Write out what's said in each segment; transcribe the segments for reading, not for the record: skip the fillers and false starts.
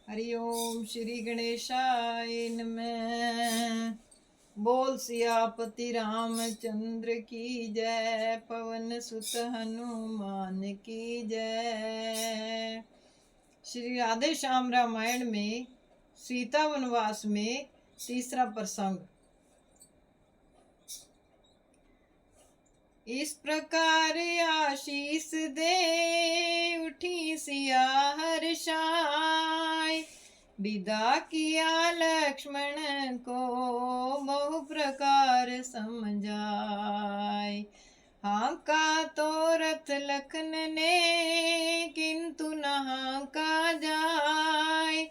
हरिओम श्री गणेशाय नमः। बोल सियापति रामचंद्र की जय, पवन सुत हनुमान की जय। श्री राधे श्याम रामायण में सीता वनवास में तीसरा प्रसंग। इस प्रकार आशीष दे उठी सिया हर्षाय, विदा किया लक्ष्मण को बहु प्रकार समझाय। हांका तो रथ लखन ने किंतु न हांका जाय,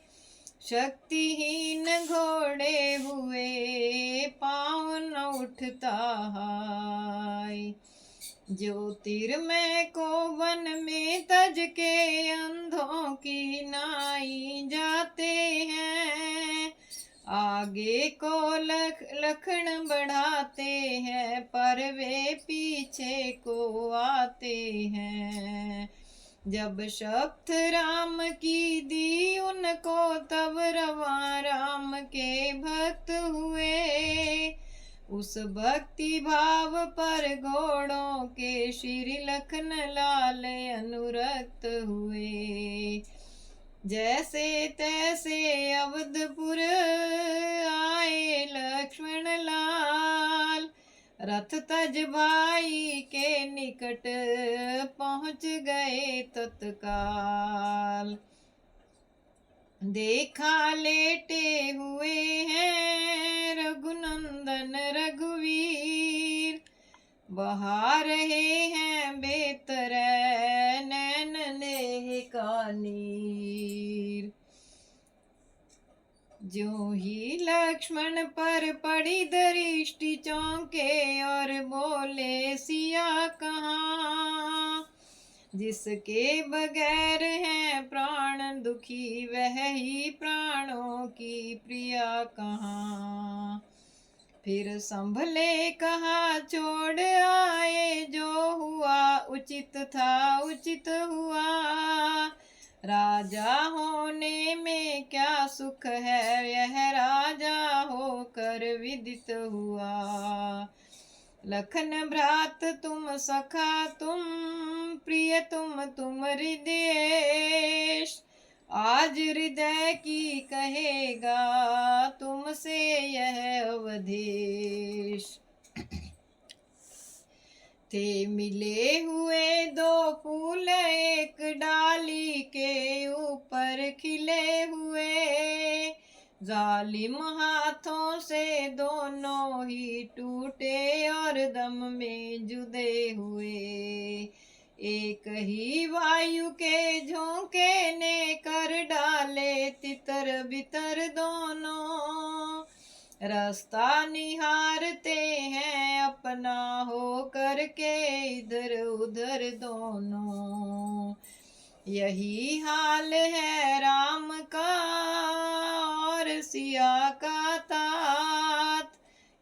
शक्तिहीन घोड़े हुए पाँव न उठता हाय। ज्योतिर्मय को वन में तज के अंधों की नाई जाते हैं, आगे को लखन बढ़ाते हैं पर वे पीछे को आते हैं। जब शब्द राम की दी उनको तब रवा राम के भक्त हुए, उस भक्ति भाव पर घोड़ों के श्री लखन लाल अनुरक्त हुए। जैसे तैसे अवधपुर आए लक्ष्मण लाल, रथ तज भाई के निकट पहुँच गए तत्काल। देखा लेटे हुए हैं रघुनंदन रघुवीर, बहा रहे हैं बेतरै नैन नेह का नीर। ज्यों ही लक्ष्मण पर पड़ी दृष्टि चौंके और बोले सिया कहाँ, जिसके बगैर हैं प्राण दुखी वह ही प्राणों की प्रिया कहाँ। फिर संभले कहा छोड़ आए जो हुआ उचित था उचित हुआ, राजा होने में क्या सुख है यह राजा होकर विदित हुआ। लखन भ्रात तुम सखा तुम प्रिय तुम हृदयेश, आज हृदय की कहेगा तुमसे यह अवधेश। थे मिले हुए दो फूल एक डाली के ऊपर खिले हुए, जालिम हाथों से दोनों ही टूटे और दम में जुदे हुए। एक ही वायु के झोंके ने कर डाले तितर बितर दोनों, रास्ता निहारते हैं अपना हो करके इधर उधर दोनों। यही हाल है राम का और सिया का तात,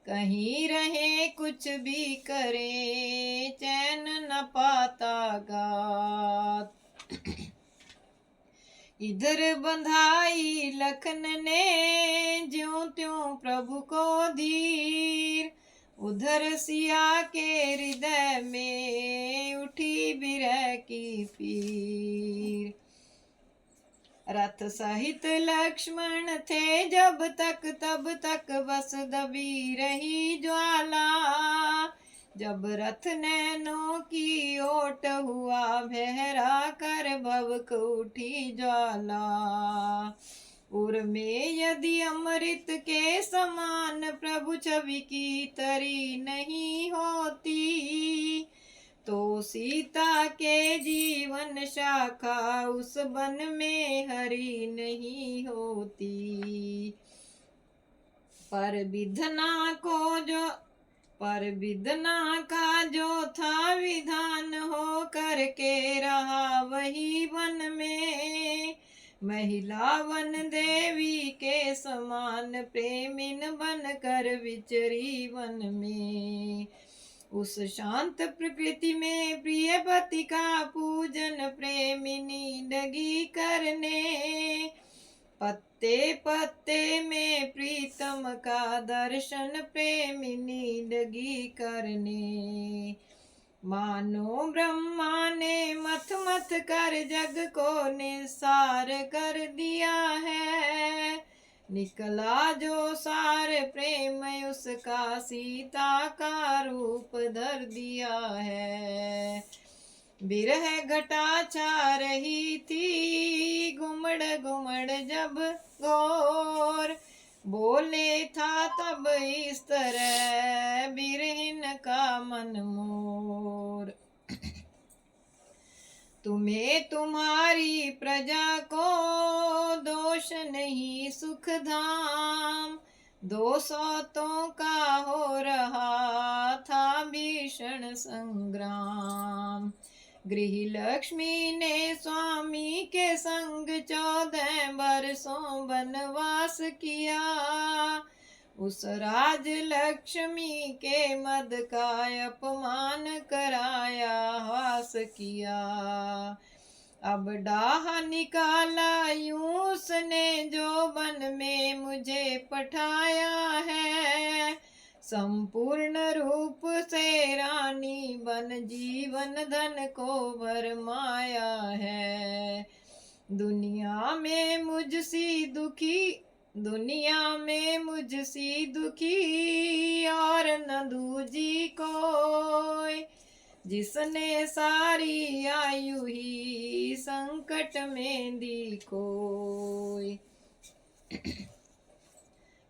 कहीं रहे कुछ भी करे चैन न पाता गात। इधर बंधाई लखन ने ज्यों त्यों प्रभु को धीर, उधर सिया के हृदय में उठी बिरह की पीर। रथ सहित लक्ष्मण थे जब तक तब तक बस दबी रही ज्वाला, जब रथ नैनों की ओट हुआ बहरा कर भवक उठी ज्वाला। उर में यदि अमृत के समान प्रभु छवि की तरी नहीं होती, तो सीता के जीवन शाखा उस वन में हरी नहीं होती। पर विधना का जो था विधान हो करके रहा वही वन में, महिला वन देवी के समान प्रेमिन बन कर विचरी वन में। उस शांत प्रकृति में प्रिय पति का पूजन प्रेमिनी लगी करने, पत्ते पत्ते में प्रीतम का दर्शन प्रेमिनी लगी करने। मानो ब्रह्मा ने मथ मथ कर जग को निसार कर दिया है। निकला जो सार प्रेम उसका सीता का रूप धर दिया है। बिरह घटा छा रही थी घुमड़ घुमड़ जब घोर। बोले था तब इस तरह बिरहिन का मन मोर। तुम्हें तुम्हारी प्रजा को दोष नहीं सुख धाम। 200 का हो रहा था भीषण संग्राम। गृह लक्ष्मी ने स्वामी के संग 14 वर्षों वनवास किया। उस राज लक्ष्मी के मद का अपमान कराया हास किया। अब डाह निकाला यूं उसने जो वन में मुझे पठाया है। संपूर्ण रूप से रानी बन जीवन धन को भरमाया है। दुनिया में मुझसी दुखी और न दूजी कोई। जिसने सारी आयु ही संकट में दी कोई।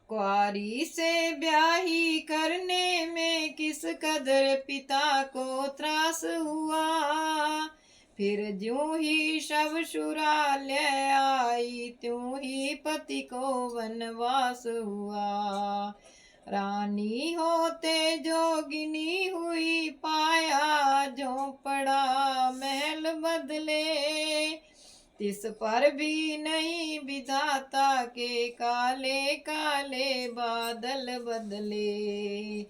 कुआरी से ब्याही करने में किस कदर पिता को त्रास हुआ। फिर ज्यों ही शवशुरालय आई त्यों ही पति को वनवास हुआ। रानी होते जोगिनी हुई पाया जो पड़ा महल बदले। तिस पर भी नहीं विधाता के काले काले बादल बदले।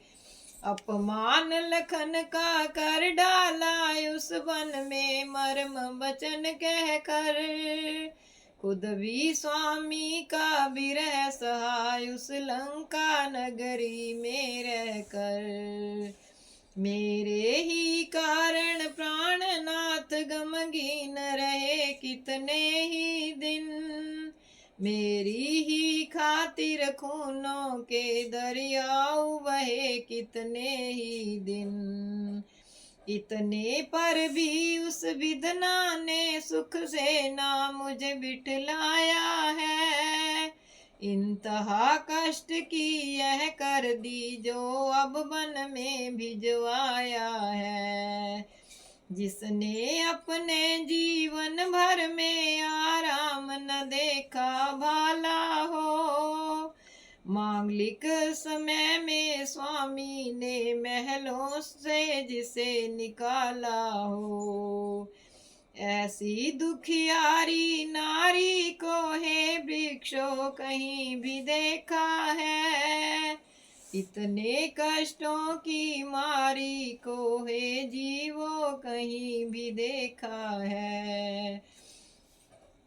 अपमान लखन का कर डाला उस वन में मर्म वचन कह कर। खुद भी स्वामी का विरह सहाय उस लंका नगरी में रह कर। मेरे ही कारण प्राणनाथ गमगीन रहे कितने ही दिन। मेरी ही खातिर खूनों के दरियाऊ बहे कितने ही दिन। इतने पर भी उस विधना ने सुख से ना मुझे बिठलाया है। इंतहा कष्ट की यह कर दी जो अब वन में भिजवाया है। जिसने अपने जीवन भर में आराम न देखा भाला हो। मांगलिक समय में स्वामी ने महलों से जिसे निकाला हो। ऐसी दुखियारी नारी को हे वृक्षों कहीं भी देखा है। इतने कष्टों की मारी को हे जीवों कहीं भी देखा है।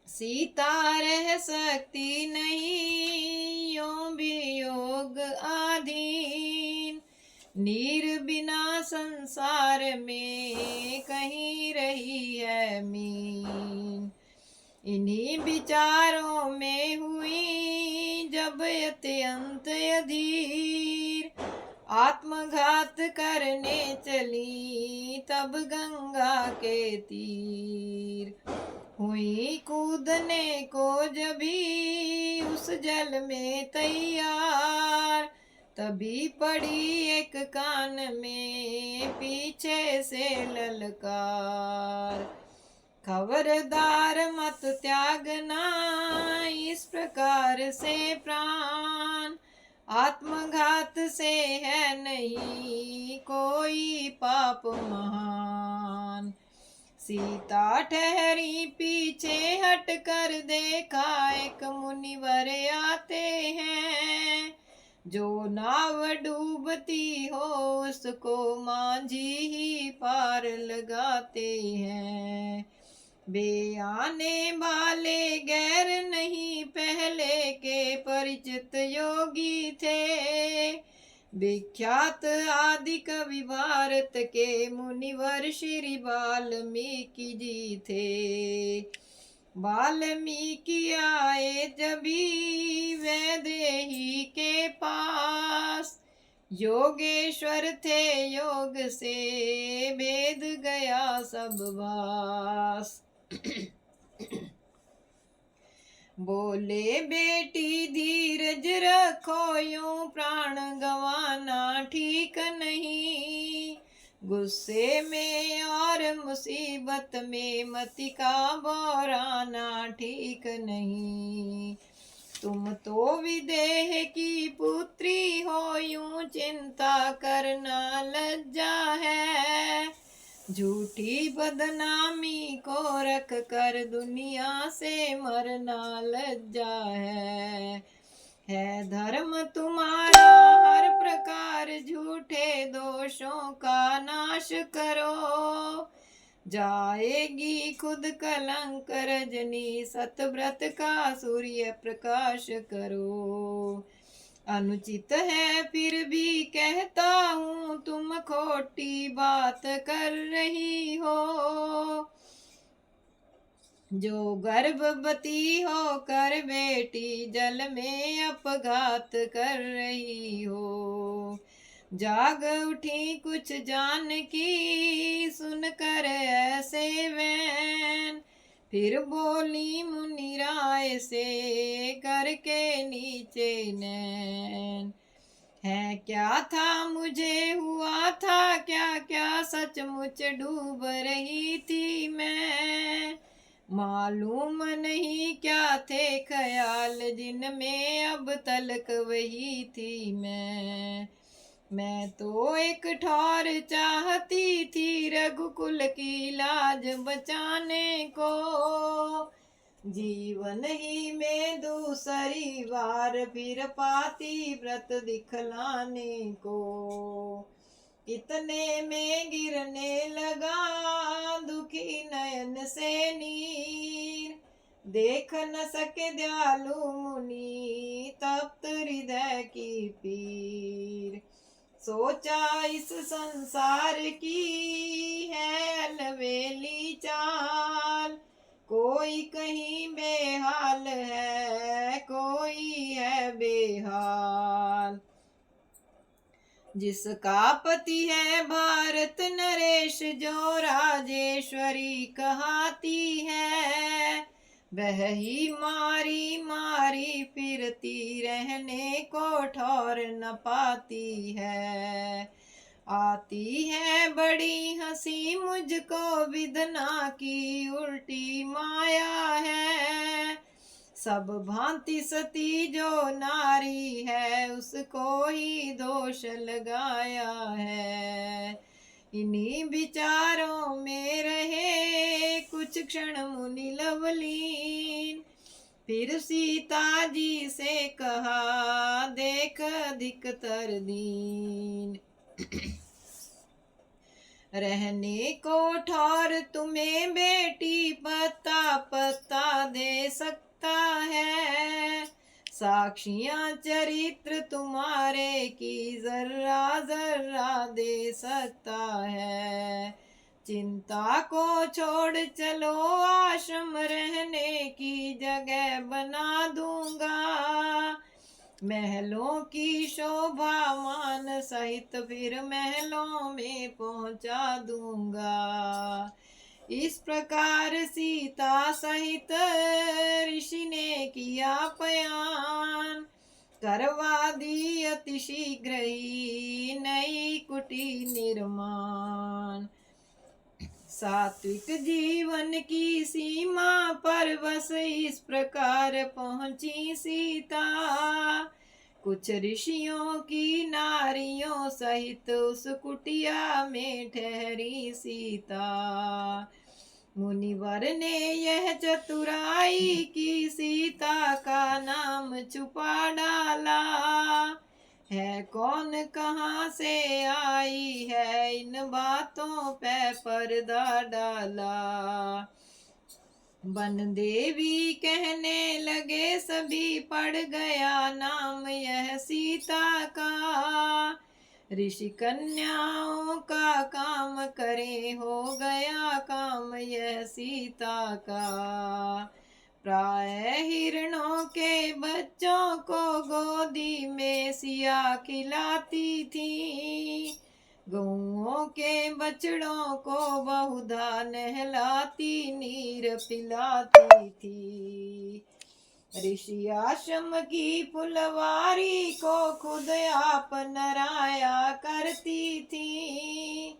सीता रह सकती नहीं यों भी योग आधीन। नीर बिना संसार में कहीं रही है मीन। इन्हीं विचारों में हुई जब अत्यंत अधीर। आत्मघात करने चली तब गंगा के तीर। हुई कूदने को जभी उस जल में तैयार। तभी पड़ी एक कान में पीछे से ललकार। खबरदार मत त्यागना इस प्रकार से प्राण। आत्मघात से है नहीं कोई पाप महान। सीता ठहरी पीछे हट कर देखा एक मुनिवर आते हैं। जो नाव डूबती हो उसको मांझी ही पार लगाते हैं। वे आने वाले गैर नहीं पहले के परिचित योगी थे। विख्यात आदि कवि भारत के मुनिवर श्री वाल्मीकि जी थे। वाल्मीकि आए जभी वैदेही के पास, योगेश्वर थे योग से भेद गया सब भास। बोले बेटी धीरज रखो, यूं प्राण गंवाना ठीक नहीं। गुस्से में और मुसीबत में मति का बौराना ठीक नहीं। तुम तो विदेह की पुत्री हो, यूं चिंता करना लज्जा है। झूठी बदनामी को रख कर दुनिया से मरना लज्जा है धर्म तुम्हारा हर प्रकार, झूठे दोषों का नाश करो। जाएगी खुद कलंक रजनी, सतव्रत का सूर्य प्रकाश करो। अनुचित है फिर भी कहता हूँ, तुम खोटी बात कर रही हो। जो गर्भवती होकर बेटी जल में अपघात कर रही हो। जाग उठी कुछ जान की, सुनकर ऐसे वैन, फिर बोली मुनि राय से करके नीचे नैन। है क्या था मुझे हुआ था क्या क्या, सचमुच डूब रही थी मैं। मालूम नहीं क्या थे ख्याल जिनमें अब तलक वही थी मैं तो एक ठौर चाहती थी रघुकुल की लाज बचाने को। जीवन ही में दूसरी बार फिर पाती व्रत दिखलाने को। इतने में गिरने लगा दुखी नयन से नीर, देख न सके दयालु मुनि तप्त हृदय की पीर। सोचा इस संसार की है अलवेली चाल, कोई कहीं बेहाल है कोई है बेहाल। जिसका पति है भारत नरेश, जो राजेश्वरी कहाती है, वह ही मारी मारी फिरती रहने को ठौर न पाती है। आती है बड़ी हंसी मुझको विधना की उल्टी माया है। सब भांति सती जो नारी है, उसको ही दोष लगाया है। इन्हीं विचारों में रहे कुछ क्षण मुनि लवलीन, फिर सीता जी से कहा देख अधिकतर दीन। रहने को ठौर तुम्हें बेटी पत्ता पत्ता दे सकता है। साक्षियां चरित्र तुम्हारे की जर्रा जर्रा दे सकता है। चिंता को छोड़ चलो आश्रम, रहने की जगह बना दूंगा। महलों की शोभा मान सहित फिर महलों में पहुंचा दूंगा। इस प्रकार सीता सहित ऋषि ने किया पयान, करवा दी अति शीघ्र ही नई कुटी निर्माण। सात्विक जीवन की सीमा पर बस इस प्रकार पहुंची सीता। कुछ ऋषियों की नारियों सहित उस कुटिया में ठहरी सीता। मुनिवर ने यह चतुराई की सीता का नाम छुपा डाला। है कौन कहाँ से आई है इन बातों पे पर्दा डाला। वन देवी कहने लगे सभी, पड़ गया नाम यह सीता का। ऋषि कन्याओं का काम करे, हो गया काम यह सीता का। प्राय हिरणों के बच्चों को गोदी में सिया खिलाती थी, गौओं के बछड़ों को बहुधा नहलाती, नीर पिलाती थी। ऋषि आश्रम की फुलवारी को खुद आप नराया करती थी,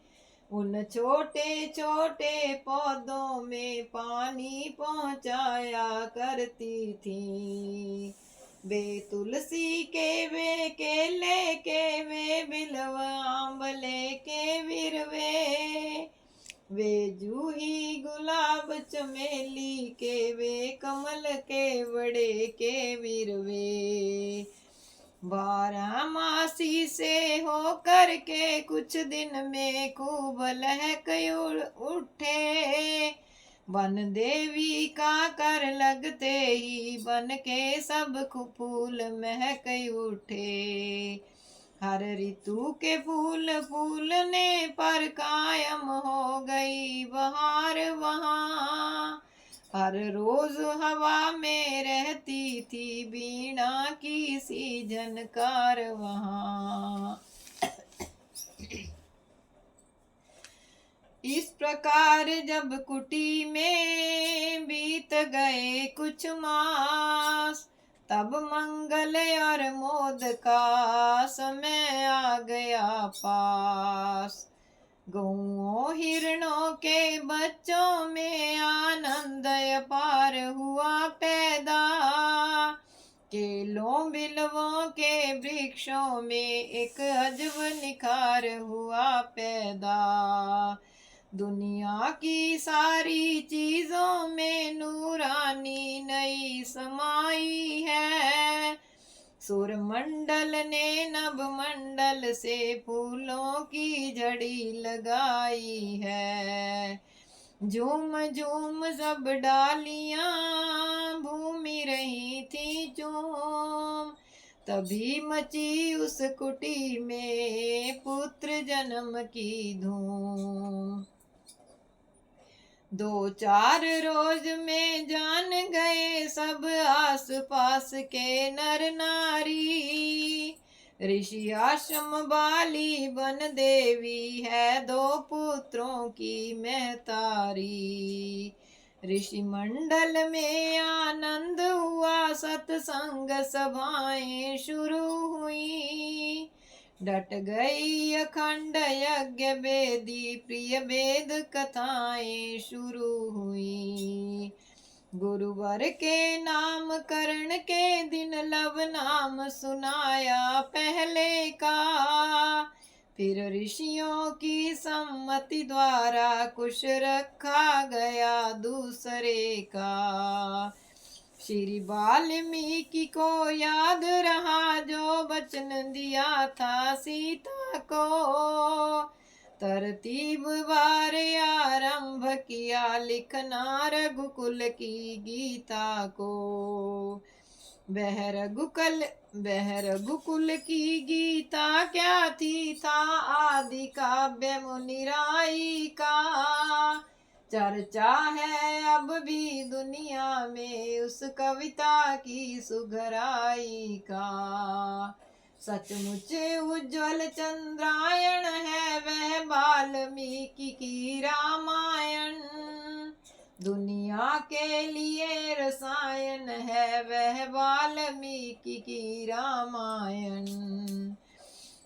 उन छोटे छोटे पौधों में पानी पहुंचाया करती थी। वे तुलसी के, वे केले के, वे बिल्व आंवले के विरवे, वे जूही गुलाब चमेली के, वे कमल के बड़े के विरवे। बारामासी से होकर के कुछ दिन में खूब लहक उठे, वन देवी का कर लगते ही बन के सब फूल महक उठे। हर ऋतु के फूल फूलने पर कायम हो गई बहार वहाँ, हर रोज हवा में रहती थी वीणा की सी झनकार वहाँ। इस प्रकार जब कुटी में बीत गए कुछ मास, तब मंगल और मोद का समय आ गया पास। गौओं हिरणों के बच्चों में आनंद अपार हुआ पैदा, केलों बिलवों के वृक्षों में एक अजब निखार हुआ पैदा। दुनिया की सारी चीजों में नूरानी नई समाई है, सुरमंडल ने नभ मंडल से फूलों की झड़ी लगाई है। झूम झूम सब डालियां भूमि रही थी झूम, तभी मची उस कुटी में पुत्र जन्म की धूम। 2-4 रोज में जान गए सब आस पास के नर नारी, ऋषि आश्रम वाली वन देवी है 2 पुत्रों की महतारी। ऋषि मंडल में आनंद हुआ, सत्संग सभाएं शुरू हुई, डट गई अखंड यज्ञ वेदी, प्रिय वेद कथाएं शुरू हुई। गुरुवर के नामकरण के दिन लव नाम सुनाया पहले का, फिर ऋषियों की सम्मति द्वारा कुश रखा गया दूसरे का। श्री वाल्मीकि को याद रहा जो वचन दिया था सीता को, तरतीब बार आरंभ किया लिखना रघुकुल की गीता को। वह रघुकुल की गीता क्या थी, था आदि काव्य मुनिराई का। चर्चा है अब भी दुनिया में उस कविता की सुघराई का। सचमुच उज्ज्वल चंद्रायण है वह वाल्मीकि की रामायण, दुनिया के लिए रसायन है वह वाल्मीकि की रामायण।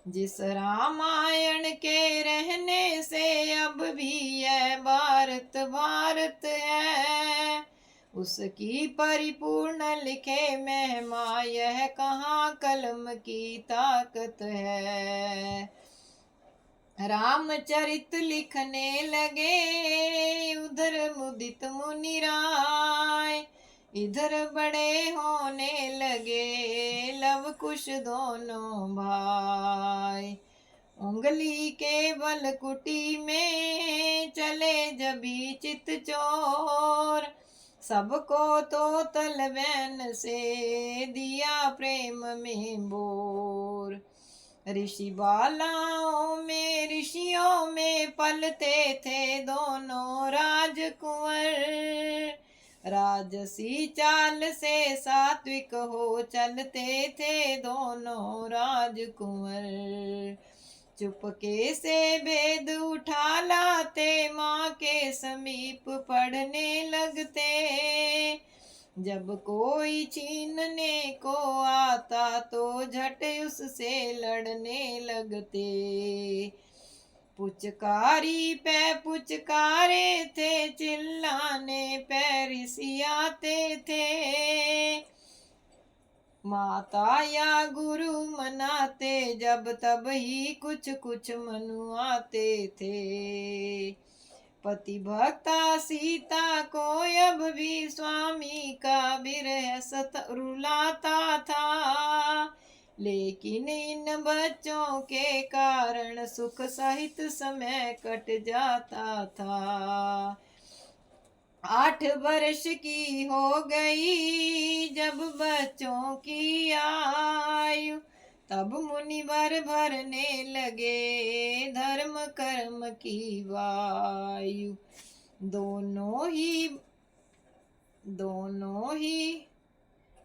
जिस रामायण के रहने से अब भी यह भारत भारत है, उसकी परिपूर्ण लिखे महिमा यह कहाँ कलम की ताकत है। रामचरित लिखने लगे उधर मुदित मुनि राय, इधर बड़े होने लगे लव कुश दोनों भाई। उंगली के बल कुटी में चले जभी चित चोर, सबको तो तलवैन से दिया प्रेम में बोर। ऋषि बालाओं में ऋषियों में पलते थे दोनों राजकुंवर। राजसी चाल से सात्विक हो चलते थे दोनों राजकुंवर। चुपके से वेद उठा लाते माँ के समीप पढ़ने लगते। जब कोई छीनने को आता तो झट उससे लड़ने लगते। पुचकारी पे पुचकारे थे, चिल्लाने पे ऋषियाते थे। माता या गुरु मनाते जब तब ही कुछ कुछ मनुआते थे। पति भक्ता सीता को अब भी स्वामी का विरह सत रुलाता था। लेकिन इन बच्चों के कारण सुख सहित समय कट जाता था। 8 वर्ष की हो गई जब बच्चों की आयु, तब मुनिवर भरने लगे धर्म कर्म की वायु। दोनों ही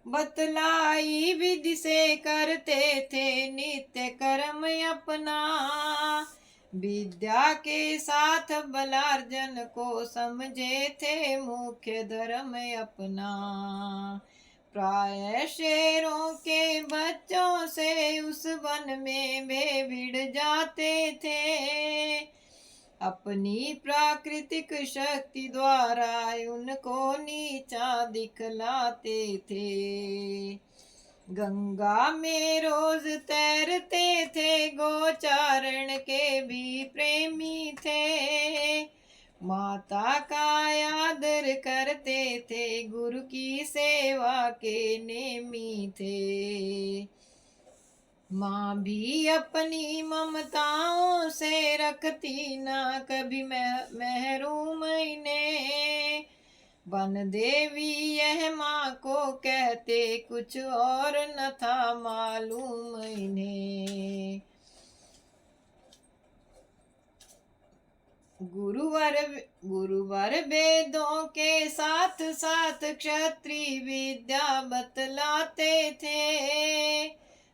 बतलाई विधि से करते थे नित्य कर्म अपना। विद्या के साथ बलार्जन को समझे थे मुख्य धर्म अपना। प्राय शेरों के बच्चों से उस वन में वे भिड़ जाते थे। अपनी प्राकृतिक शक्ति द्वारा उनको नीचा दिखलाते थे। गंगा में रोज तैरते थे, गोचारण के भी प्रेमी थे। माता का आदर करते थे, गुरु की सेवा के नेमी थे। माँ भी अपनी ममताओं से रखती ना कभी महरूम इन्हें। वन देवी यह माँ को कहते, कुछ और न था मालूम इन्हें। गुरुवर वेदों के साथ साथ क्षत्रिय विद्या बतलाते थे।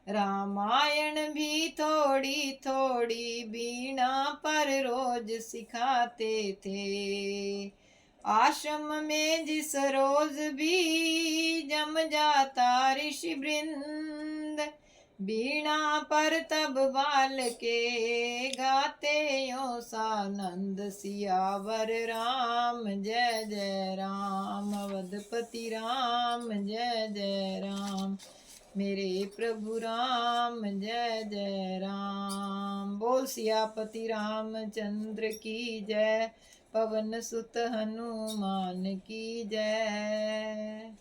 रामायण भी थोड़ी थोड़ी बीणा पर रोज सिखाते थे। आश्रम में जिस रोज भी जम जाता ऋषि वृंद, बीणा पर तब बाल के गाते यो सानंद। सियावर राम जय जय राम, अवधपति राम जय जय राम, मेरे प्रभु राम जय जय राम। बोल सियापति रामचंद्र की जय, पवन सुत हनुमान की जय।